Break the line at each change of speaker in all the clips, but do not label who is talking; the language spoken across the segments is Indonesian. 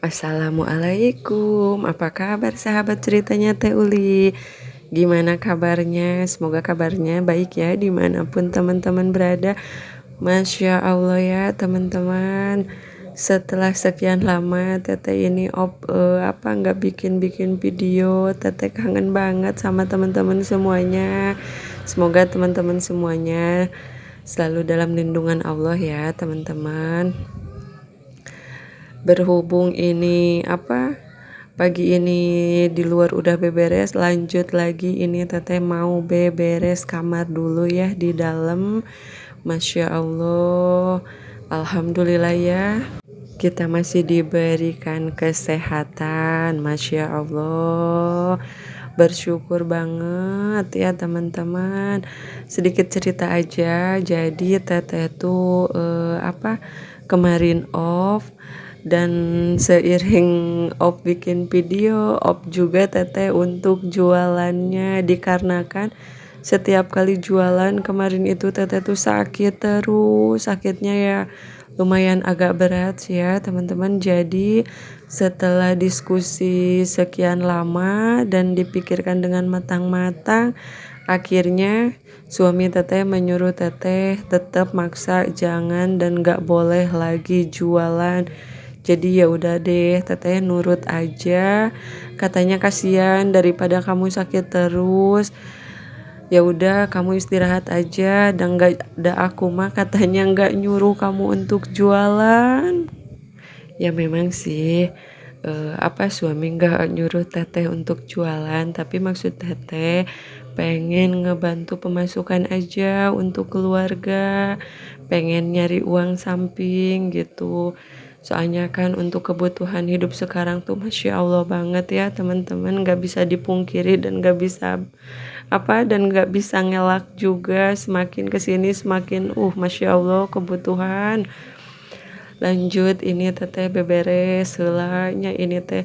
Assalamualaikum, apa kabar sahabat ceritanya Teh Uli? Gimana kabarnya? Semoga kabarnya baik ya dimanapun teman-teman berada. Masya Allah ya teman-teman. Setelah sekian lama Teteh ini nggak bikin-bikin video. Teteh kangen banget sama teman-teman semuanya. Semoga teman-teman semuanya selalu dalam lindungan Allah ya teman-teman. Berhubung ini pagi ini di luar udah beberes, lanjut lagi ini teteh mau beberes kamar dulu ya di dalam. Masya Allah, alhamdulillah ya, kita masih diberikan kesehatan. Masya Allah, bersyukur banget ya teman-teman. Sedikit cerita aja, jadi teteh tuh kemarin off, dan seiring off bikin video, off juga teteh untuk jualannya, dikarenakan setiap kali jualan kemarin itu teteh tuh sakit terus. Sakitnya ya lumayan agak berat sih ya teman-teman. Jadi setelah diskusi sekian lama dan dipikirkan dengan matang-matang, akhirnya suami teteh menyuruh teteh tetap maksa jangan dan gak boleh lagi jualan. Jadi ya udah deh, teteh nurut aja. Katanya kasihan daripada kamu sakit terus. Ya udah kamu istirahat aja, dan gak ada aku mah katanya gak nyuruh kamu untuk jualan. Ya memang sih suami gak nyuruh teteh untuk jualan, tapi maksud teteh pengen ngebantu pemasukan aja untuk keluarga, pengen nyari uang samping gitu. Soalnya kan untuk kebutuhan hidup sekarang tuh Masya Allah banget ya teman-teman, gak bisa dipungkiri dan gak bisa dan gak bisa ngelak juga. Semakin kesini semakin Masya Allah kebutuhan. Lanjut ini teteh beberes helanya ini teh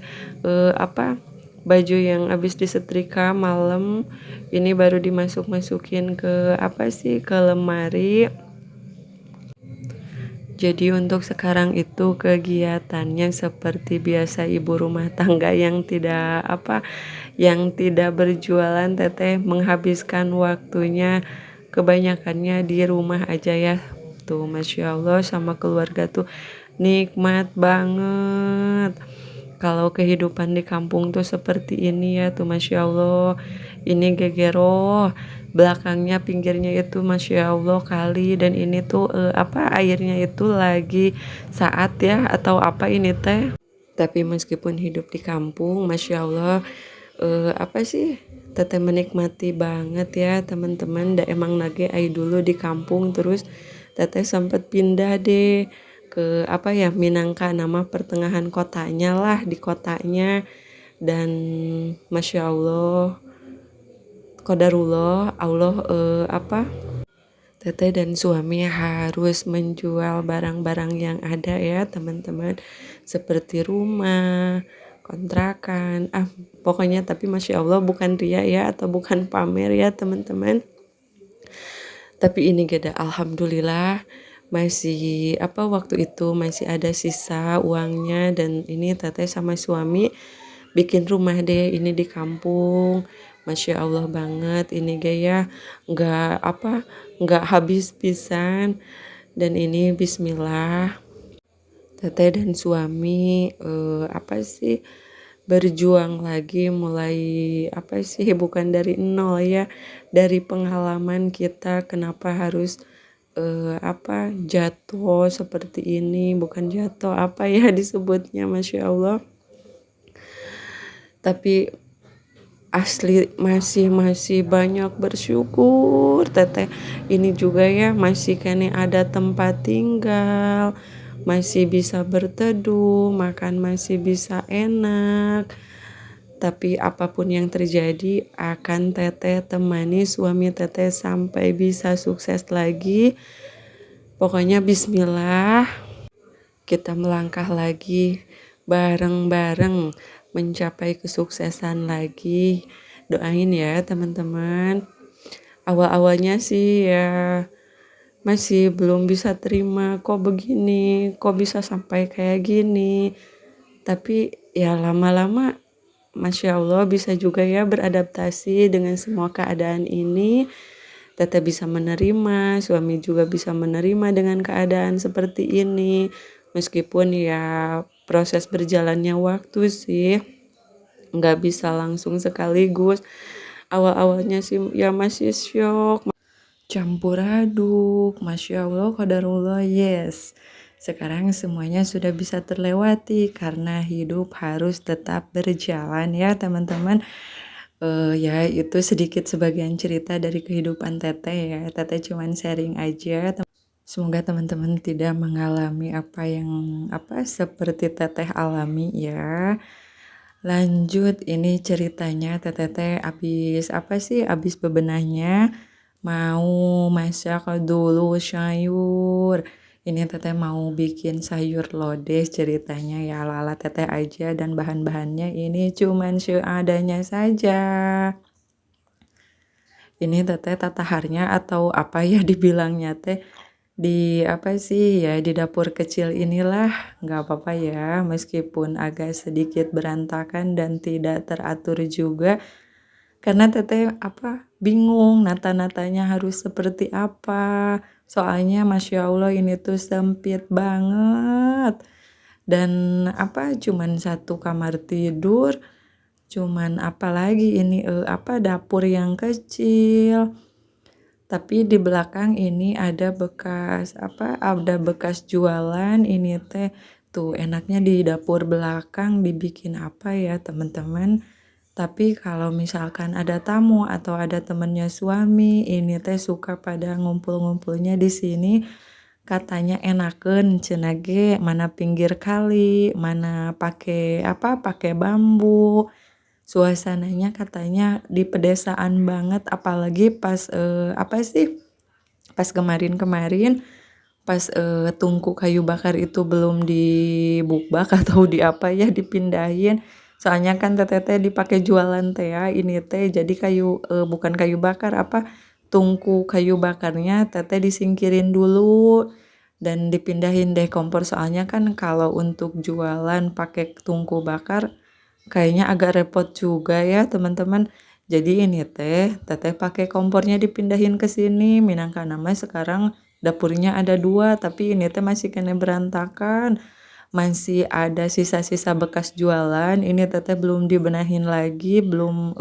baju yang habis disetrika malam ini baru dimasuk-masukin ke lemari. Jadi untuk sekarang itu kegiatannya seperti biasa ibu rumah tangga yang tidak berjualan. Teteh menghabiskan waktunya kebanyakannya di rumah aja ya. Tuh Masya Allah, sama keluarga tuh nikmat banget. Kalau kehidupan di kampung tuh seperti ini ya tuh Masya Allah. Ini gegeroh, belakangnya pinggirnya itu Masya Allah kali, dan ini tuh airnya itu lagi saat ya atau apa ini teh. Tapi meskipun hidup di kampung Masya Allah teteh menikmati banget ya teman-teman. Emang nage ai dulu di kampung, terus teteh sempat pindah deh ke Minangka, nama pertengahan kotanya lah, di kotanya. Dan Masya Allah, qadarullah Allah teteh dan suami harus menjual barang-barang yang ada ya teman-teman, seperti rumah, kontrakan, pokoknya. Tapi Masya Allah bukan ria ya atau bukan pamer ya teman-teman. Tapi ini gede alhamdulillah masih waktu itu masih ada sisa uangnya, dan ini teteh sama suami bikin rumah deh ini di kampung. Masya Allah banget ini gaya, nggak habis pisan. Dan ini bismillah teteh dan suami berjuang lagi, mulai bukan dari nol ya, dari pengalaman kita kenapa harus jatuh seperti ini. Bukan jatuh disebutnya Masya Allah, tapi asli masih banyak bersyukur teteh. Ini juga ya masih kene ada tempat tinggal, masih bisa berteduh, makan masih bisa enak. Tapi apapun yang terjadi akan teteh temani suami teteh sampai bisa sukses lagi. Pokoknya bismillah, kita melangkah lagi bareng-bareng mencapai kesuksesan lagi. Doain ya teman-teman. Awal-awalnya sih ya masih belum bisa terima, kok begini, kok bisa sampai kayak gini. Tapi ya lama-lama Masya Allah bisa juga ya beradaptasi dengan semua keadaan ini. Teteh bisa menerima, suami juga bisa menerima dengan keadaan seperti ini. Meskipun ya proses berjalannya waktu sih, nggak bisa langsung sekaligus. Awal-awalnya sih ya masih syok, campur aduk, Masya Allah, qadarullah, yes. Sekarang semuanya sudah bisa terlewati karena hidup harus tetap berjalan ya teman-teman. Ya itu sedikit sebagian cerita dari kehidupan Teteh ya. Teteh cuman sharing aja. Semoga teman-teman tidak mengalami apa yang seperti Teteh alami ya. Lanjut ini ceritanya Teteh abis abis bebenahnya mau masak dulu sayur. Ini Teteh mau bikin sayur lodeh ceritanya ya, ala Teteh aja dan bahan-bahannya ini cuman seadanya saja. Ini Teteh tataharnya atau apa ya dibilangnya teh di di dapur kecil inilah, nggak apa-apa ya meskipun agak sedikit berantakan dan tidak teratur juga. Karena Teteh bingung nata-natanya harus seperti apa. Soalnya Masya Allah ini tuh sempit banget. Dan cuman satu kamar tidur, cuman apalagi ini dapur yang kecil. Tapi di belakang ini ada bekas jualan ini teh. Tuh enaknya di dapur belakang dibikin apa ya teman-teman. Tapi kalau misalkan ada tamu atau ada temennya suami, ini teh suka pada ngumpul-ngumpulnya di sini. Katanya enakeun cenah ge, mana pinggir kali, mana pakai bambu. Suasananya katanya di pedesaan banget, apalagi pas pas kemarin-kemarin pas tungku kayu bakar itu belum dibukbak atau dipindahin. Soalnya kan teteh dipakai jualan teh ya, ini teh jadi kayu bukan kayu bakar tungku kayu bakarnya teteh disingkirin dulu dan dipindahin deh kompor. Soalnya kan kalau untuk jualan pakai tungku bakar kayaknya agak repot juga ya teman-teman. Jadi ini teteh pakai kompornya dipindahin ke sini. Minangka nama sekarang dapurnya ada 2, tapi ini masih kena berantakan. Masih ada sisa-sisa bekas jualan. Ini teteh belum dibenahin lagi, belum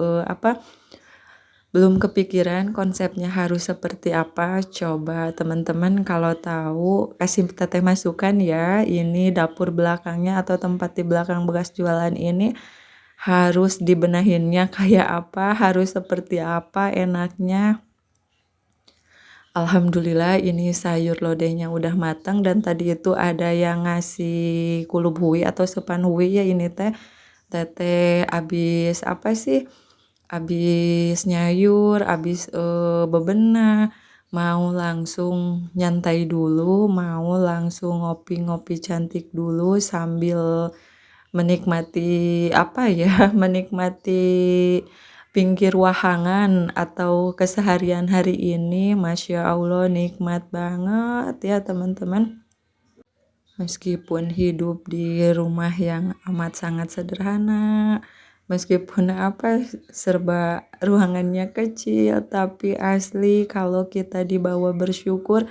kepikiran konsepnya harus seperti apa. Coba teman-teman kalau tahu kasih teteh masukan ya. Ini dapur belakangnya atau tempat di belakang bekas jualan ini harus dibenahinnya kayak apa, harus seperti apa enaknya. Alhamdulillah ini sayur lodehnya udah matang dan tadi itu ada yang ngasih kulub hui atau sepan hui ya ini teteh abis abis nyayur, abis bebenah, mau langsung nyantai dulu, mau langsung ngopi-ngopi cantik dulu sambil menikmati menikmati pinggir wahangan atau keseharian hari ini. Masya Allah nikmat banget ya teman-teman. Meskipun hidup di rumah yang amat sangat sederhana, meskipun serba ruangannya kecil, tapi asli kalau kita dibawa bersyukur,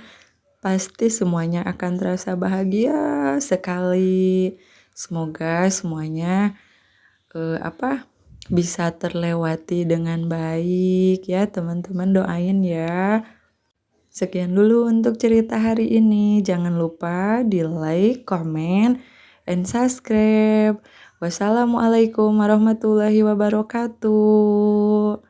pasti semuanya akan terasa bahagia sekali. Semoga semuanya bisa terlewati dengan baik ya teman-teman, doain ya. Sekian dulu untuk cerita hari ini. Jangan lupa di like, comment, and subscribe. Wassalamualaikum warahmatullahi wabarakatuh.